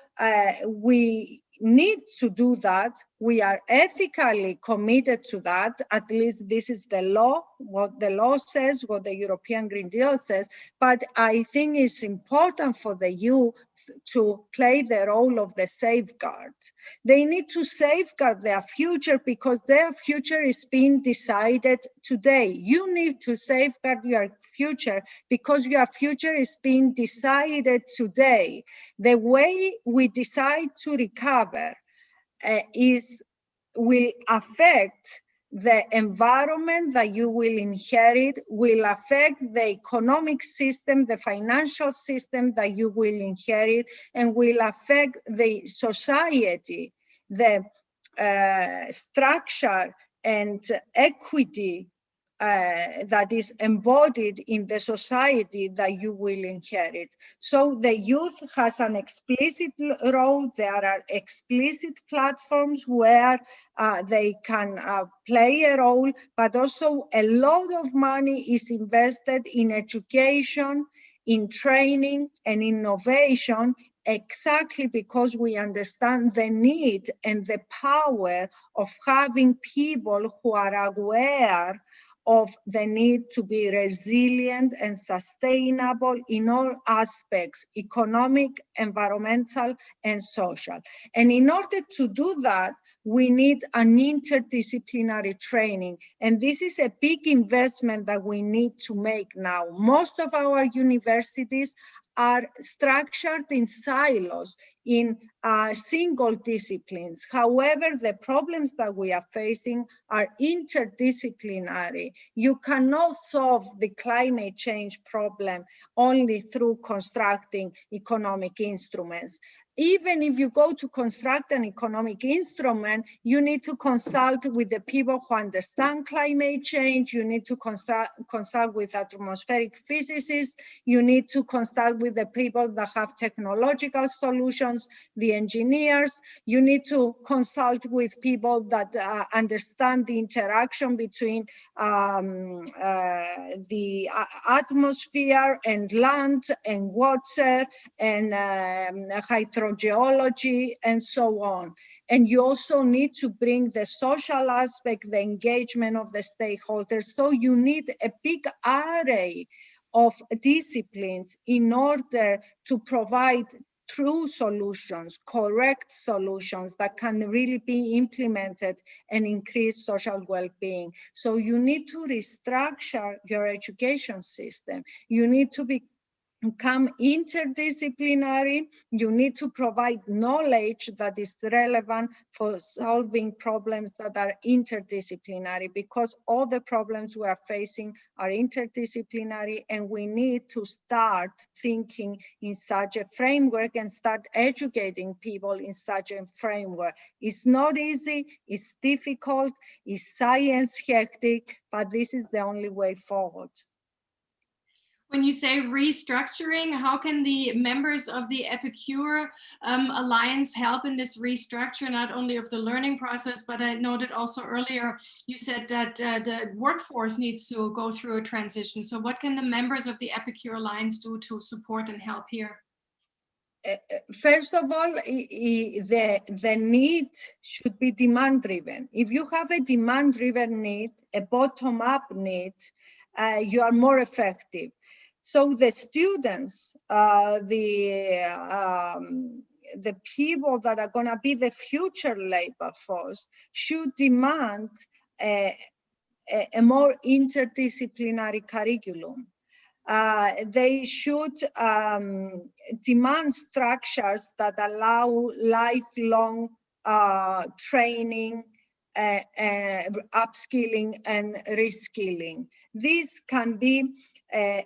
[SPEAKER 2] we need to do that. We are ethically committed to that. At least this is the law, what the law says, what the European Green Deal says. But I think it's important for the youth to play the role of the safeguard. They need to safeguard their future because their future is being decided today. You need to safeguard your future because your future is being decided today. The way we decide to recover will affect the environment that you will inherit, will affect the economic system, the financial system that you will inherit, and will affect the society, the structure and equity that is embodied in the society that you will inherit. So the youth has an explicit role. There are explicit platforms where they can play a role, but also a lot of money is invested in education, in training and innovation, exactly because we understand the need and the power of having people who are aware of the need to be resilient and sustainable in all aspects, economic, environmental, and social. And in order to do that, we need an interdisciplinary training. And this is a big investment that we need to make now. Most of our universities are structured in silos, in single disciplines. However, the problems that we are facing are interdisciplinary. You cannot solve the climate change problem only through constructing economic instruments. Even if you go to construct an economic instrument, you need to consult with the people who understand climate change. You need to consult with atmospheric physicists. You need to consult with the people that have technological solutions, the engineers. You need to consult with people that understand the interaction between the atmosphere and land and water and hydrogeology and so on. And you also need to bring the social aspect, the engagement of the stakeholders. So you need a big array of disciplines in order to provide true solutions, correct solutions that can really be implemented and increase social well-being. So you need to restructure your education system. You need to be become interdisciplinary. You need to provide knowledge that is relevant for solving problems that are interdisciplinary, because all the problems we are facing are interdisciplinary, and we need to start thinking in such a framework and start educating people in such a framework. It's not easy, it's difficult, it's science hectic, but this is the only way forward.
[SPEAKER 1] When you say restructuring, how can the members of the Epicure Alliance help in this restructure, not only of the learning process, but I noted also earlier, you said that the workforce needs to go through a transition. So what can the members of the Epicure Alliance do to support and help here?
[SPEAKER 2] First of all, the need should be demand-driven. If you have a demand-driven need, a bottom-up need, you are more effective. So the students, the people that are going to be the future labor force should demand a more interdisciplinary curriculum. They should demand structures that allow lifelong training, upskilling and reskilling. This can be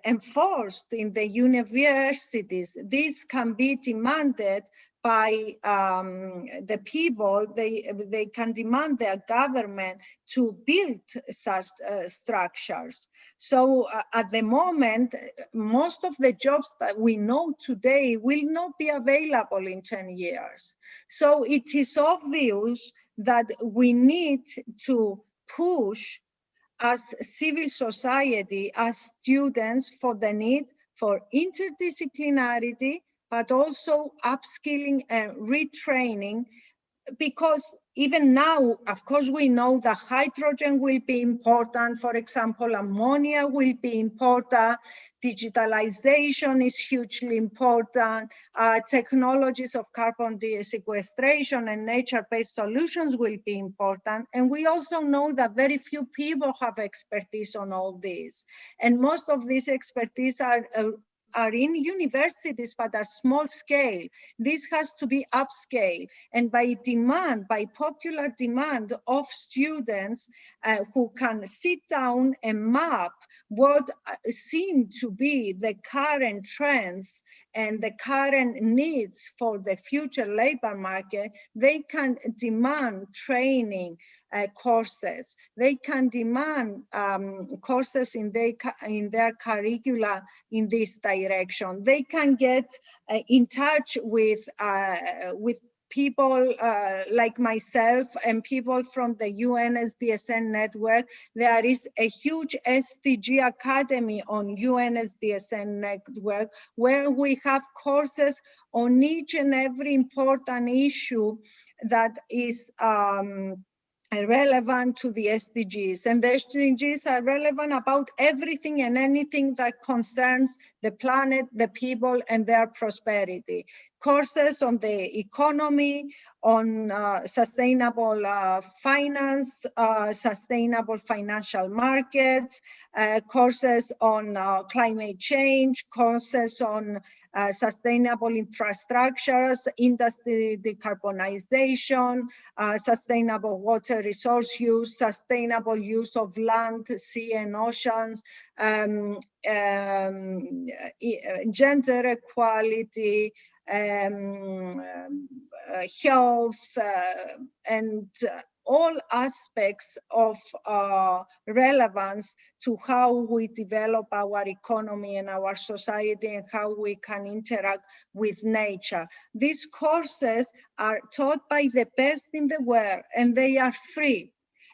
[SPEAKER 2] enforced in the universities. This can be demanded by the people. They can demand their government to build such structures. So at the moment, most of the jobs that we know today will not be available in 10 years. So it is obvious that we need to push as civil society, as students, for the need for interdisciplinarity, but also upskilling and retraining, because even now, of course, we know that hydrogen will be important. For example, ammonia will be important. Digitalization is hugely important. Technologies of carbon sequestration and nature-based solutions will be important. And we also know that very few people have expertise on all this. And most of these expertise are in universities, but are small scale. This has to be upscale, and by demand, by popular demand of students who can sit down and map what seem to be the current trends and the current needs for the future labor market. They can demand training courses. They can demand courses in their curricula in this direction. They can get in touch with people like myself and people from the UN SDSN network. There is a huge SDG Academy on UN SDSN network, where we have courses on each and every important issue that is relevant to the SDGs. And the SDGs are relevant about everything and anything that concerns the planet, the people, and their prosperity. Courses on the economy, on sustainable finance, sustainable financial markets, courses on climate change, courses on sustainable infrastructures, industry decarbonization, sustainable water resource use, sustainable use of land, sea, and oceans, gender equality, health, and all aspects of relevance to how we develop our economy and our society and how we can interact with nature. These courses are taught by the best in the world, and they are free.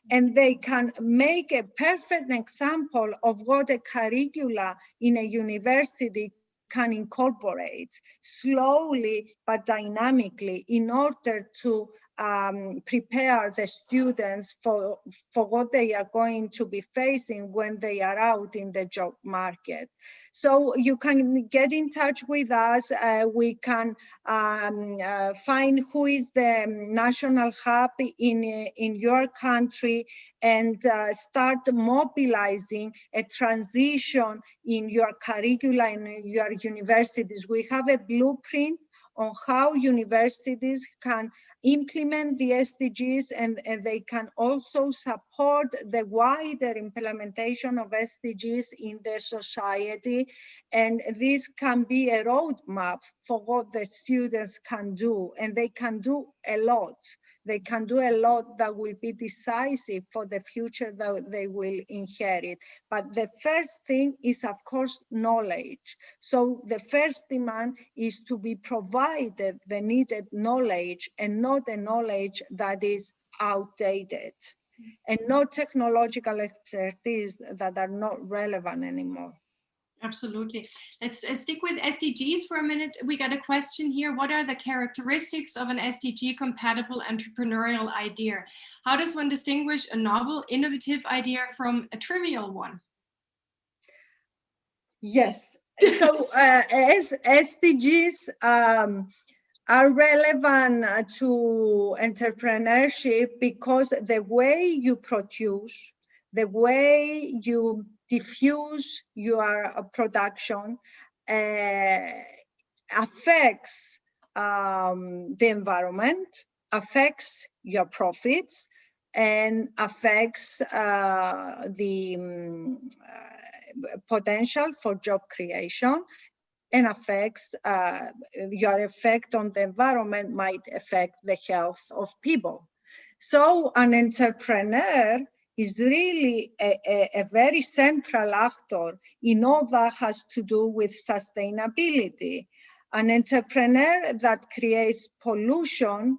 [SPEAKER 2] And they can make a perfect example of what a curricula in a university can incorporate slowly but dynamically in order to prepare the students for what they are going to be facing when they are out in the job market. So you can get in touch with us. We can find who is the national hub in your country and start mobilizing a transition in your curricula in your universities. We have a blueprint on how universities can implement the SDGs, and they can also support the wider implementation of SDGs in their society. And this can be a roadmap for what the students can do, and they can do a lot. They can do a lot that will be decisive for the future that they will inherit. But the first thing is, of course, knowledge. So the first demand is to be provided the needed knowledge, and not the knowledge that is outdated, and not technological expertise that are not relevant anymore.
[SPEAKER 1] Absolutely. Let's stick with SDGs for a minute. We got a question here. What are the characteristics of an SDG compatible entrepreneurial idea? How does one distinguish a novel, innovative idea from a trivial one?
[SPEAKER 2] Yes. So as SDGs are relevant to entrepreneurship because the way you produce, the way you diffuse your production affects the environment, affects your profits, and affects the potential for job creation, and affects your effect on the environment might affect the health of people. So an entrepreneur is really a very central actor in all that has to do with sustainability. An entrepreneur that creates pollution,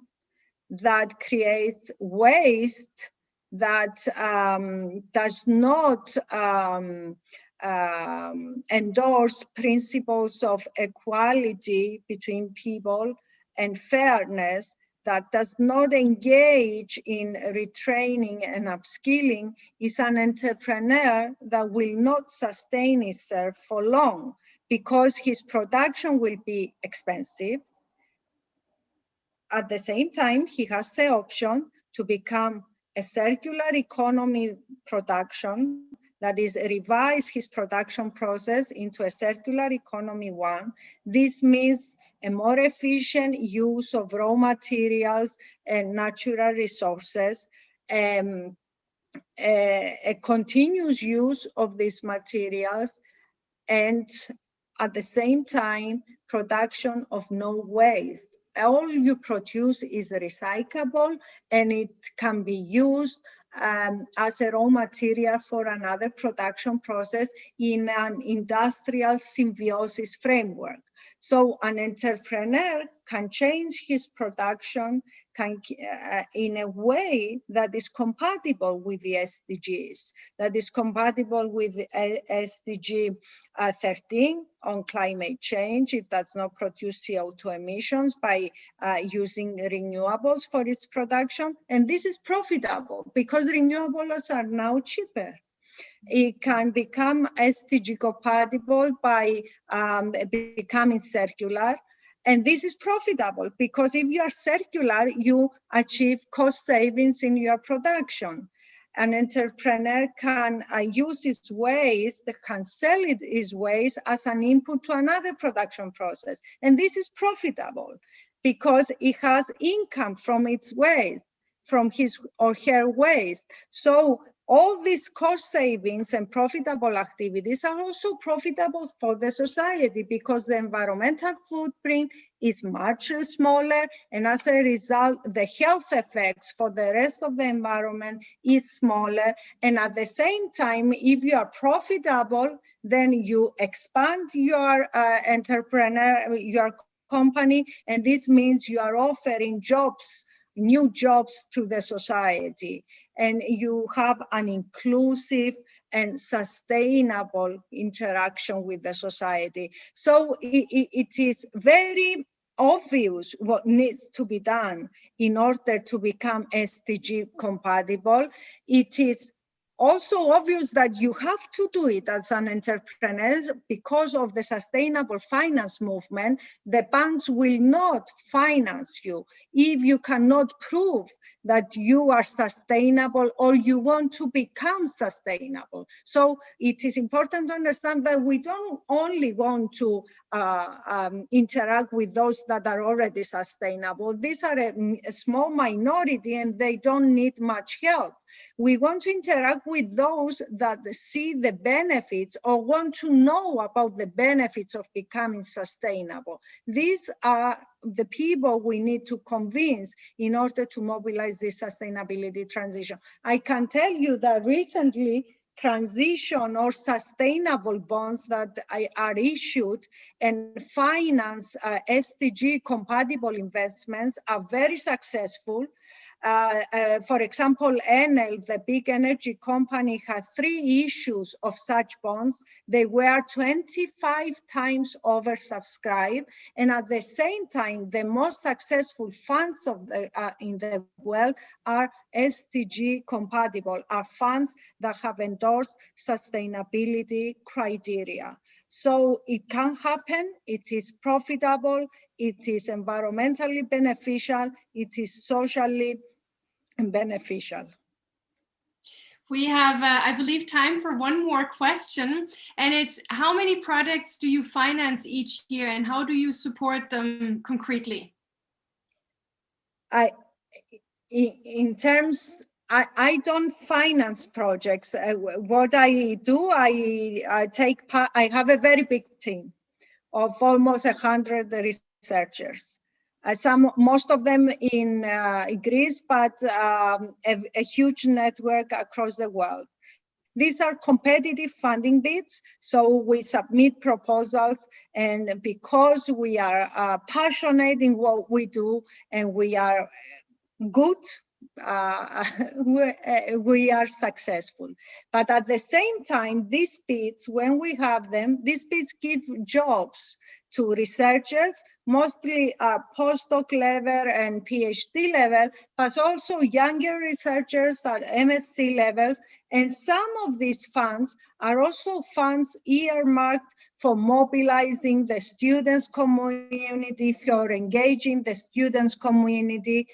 [SPEAKER 2] that creates waste, that does not endorse principles of equality between people and fairness, that does not engage in retraining and upskilling, is an entrepreneur that will not sustain itself for long, because his production will be expensive. At the same time, he has the option to become a circular economy production, that is, revise his production process into a circular economy one. This means a more efficient use of raw materials and natural resources, a continuous use of these materials, and at the same time, production of no waste. All you produce is recyclable, and it can be used as a raw material for another production process in an industrial symbiosis framework. So an entrepreneur can change his production in a way that is compatible with the SDGs, that is compatible with the SDG 13 on climate change. It does not produce CO2 emissions by using renewables for its production. And this is profitable because renewables are now cheaper. It can become SDG compatible by becoming circular. And this is profitable because if you are circular, you achieve cost savings in your production. An entrepreneur can use its waste, can sell its waste as an input to another production process. And this is profitable because it has income from its waste, from his or her waste. So all these cost savings and profitable activities are also profitable for the society because the environmental footprint is much smaller, and as a result, the health effects for the rest of the environment is smaller. And at the same time, if you are profitable, then you expand your your company, and this means you are offering jobs, new jobs to the society, and you have an inclusive and sustainable interaction with the society. So it is very obvious what needs to be done in order to become SDG compatible. It is also obvious that you have to do it as an entrepreneur because of the sustainable finance movement. The banks will not finance you if you cannot prove that you are sustainable or you want to become sustainable. So it is important to understand that we don't only want to interact with those that are already sustainable. These are a small minority and they don't need much help. We want to interact with those that see the benefits or want to know about the benefits of becoming sustainable. These are the people we need to convince in order to mobilize this sustainability transition. I can tell you that recently, transition or sustainable bonds that are issued and finance SDG compatible investments are very successful. For example, Enel, the big energy company, had 3 issues of such bonds. They were 25 times oversubscribed, and at the same time, the most successful funds of in the world are SDG compatible, are funds that have endorsed sustainability criteria. So it can happen, it is profitable, it is environmentally beneficial, it is socially beneficial.
[SPEAKER 1] We have, I believe, time for one more question, and it's how many projects do you finance each year and how do you support them concretely?
[SPEAKER 2] I don't finance projects. What I do, I have a very big team of almost 100 researchers. Most of them in Greece, but a huge network across the world. These are competitive funding bids, so we submit proposals, and because we are passionate in what we do and we are good, we are successful. But at the same time, these bids, when we have them, these bids give jobs to researchers, mostly postdoc level and PhD level, but also younger researchers at MSc levels. And some of these funds are also funds earmarked for mobilizing the students community, for engaging the students community.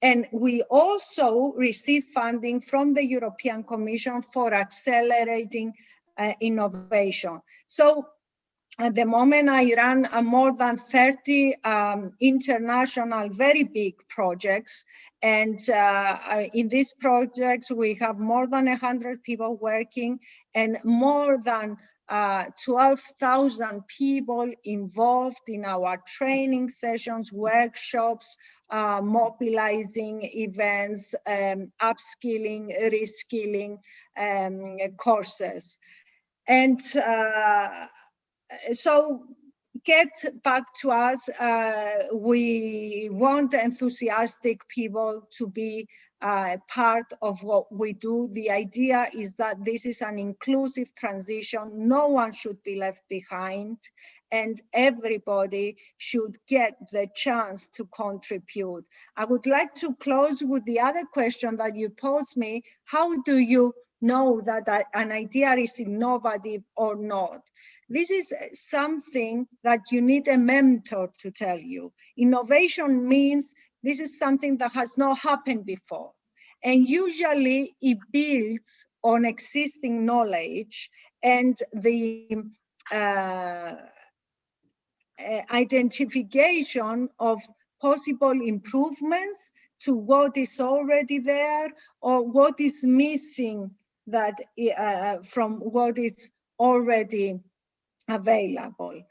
[SPEAKER 2] And we also receive funding from the European Commission for accelerating innovation. So at the moment, I run more than 30 international, very big projects. And in these projects, we have more than 100 people working and more than 12,000 people involved in our training sessions, workshops, mobilizing events, upskilling, reskilling courses. And so get back to us. We want enthusiastic people to be part of what we do. The idea is that this is an inclusive transition. No one should be left behind, and everybody should get the chance to contribute. I would like to close with the other question that you posed me. How do you know that an idea is innovative or not? This is something that you need a mentor to tell you. Innovation means this is something that has not happened before. And usually it builds on existing knowledge and the identification of possible improvements to what is already there or what is missing that from what is already available.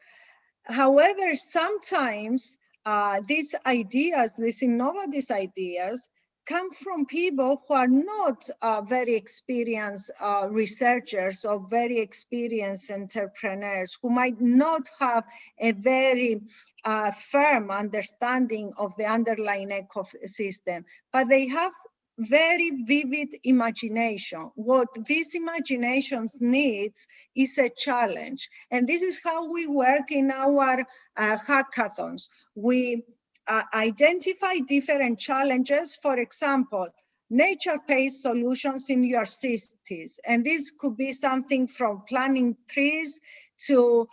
[SPEAKER 2] However, sometimes these ideas, these innovative ideas, come from people who are not very experienced researchers or very experienced entrepreneurs, who might not have a very firm understanding of the underlying ecosystem, but they have very vivid imagination. What this imagination needs is a challenge. And this is how we work in our hackathons. We identify different challenges, for example, nature-based solutions in your cities. And this could be something from planting trees to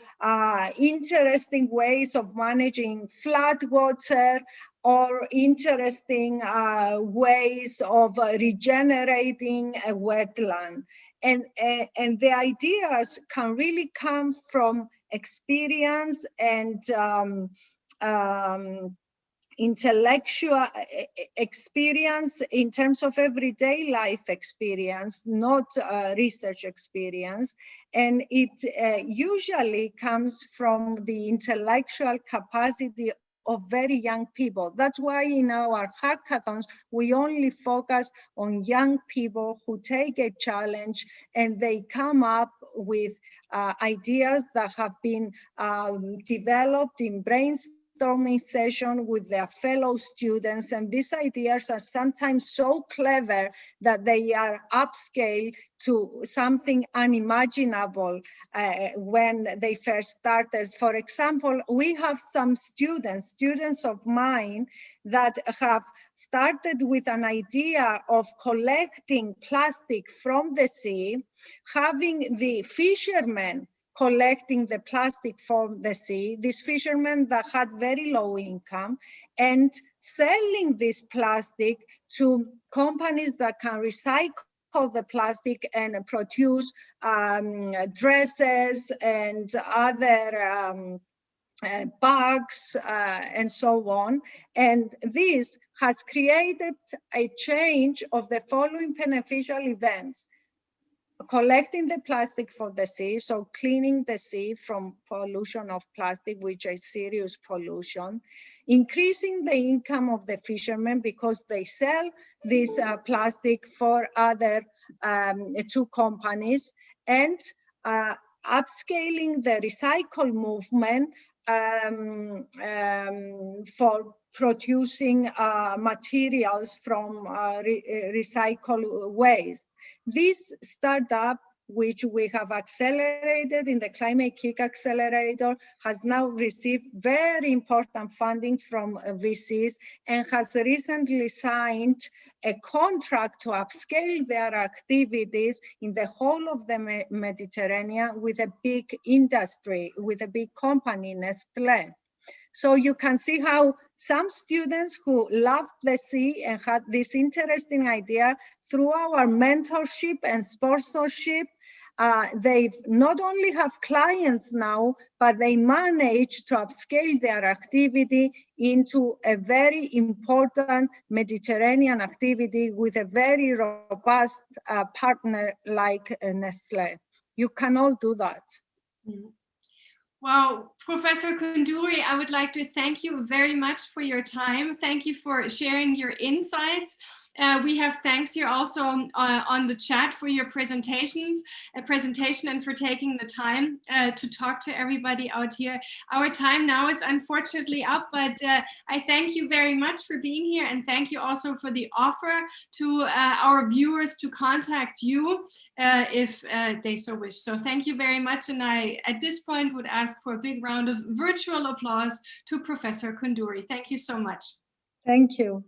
[SPEAKER 2] interesting ways of managing floodwater, or interesting ways of regenerating a wetland. And the ideas can really come from experience and intellectual experience in terms of everyday life experience, not research experience. And it usually comes from the intellectual capacity of very young people. That's why in our hackathons, we only focus on young people who take a challenge and they come up with ideas that have been developed in brainstorming session with their fellow students. And these ideas are sometimes so clever that they are upscaled to something unimaginable when they first started. For example, we have some students of mine that have started with an idea of collecting plastic from the sea, having the fishermen collecting the plastic from the sea, these fishermen that had very low income, and selling this plastic to companies that can recycle the plastic and produce dresses and other bags and so on. And this has created a change of the following beneficial events: collecting the plastic from the sea, so cleaning the sea from pollution of plastic, which is serious pollution, increasing the income of the fishermen because they sell this plastic for other two companies, and upscaling the recycle movement for producing materials from recycled waste. This startup, which we have accelerated in the Climate KIC Accelerator, has now received very important funding from VCs and has recently signed a contract to upscale their activities in the whole of the Mediterranean with a big industry, with a big company, Nestlé. So you can see how some students who loved the sea and had this interesting idea, through our mentorship and sponsorship, they not only have clients now, but they manage to upscale their activity into a very important Mediterranean activity with a very robust partner like Nestlé. You can all do that.
[SPEAKER 1] Mm-hmm. Well, Professor Koundouri, I would like to thank you very much for your time. Thank you for sharing your insights. We have thanks here also on the chat for your presentation and for taking the time to talk to everybody out here. Our time now is unfortunately up, but I thank you very much for being here, and thank you also for the offer to our viewers to contact you if they so wish. So thank you very much, and I at this point would ask for a big round of virtual applause to Professor Koundouri. Thank you so much.
[SPEAKER 2] Thank you.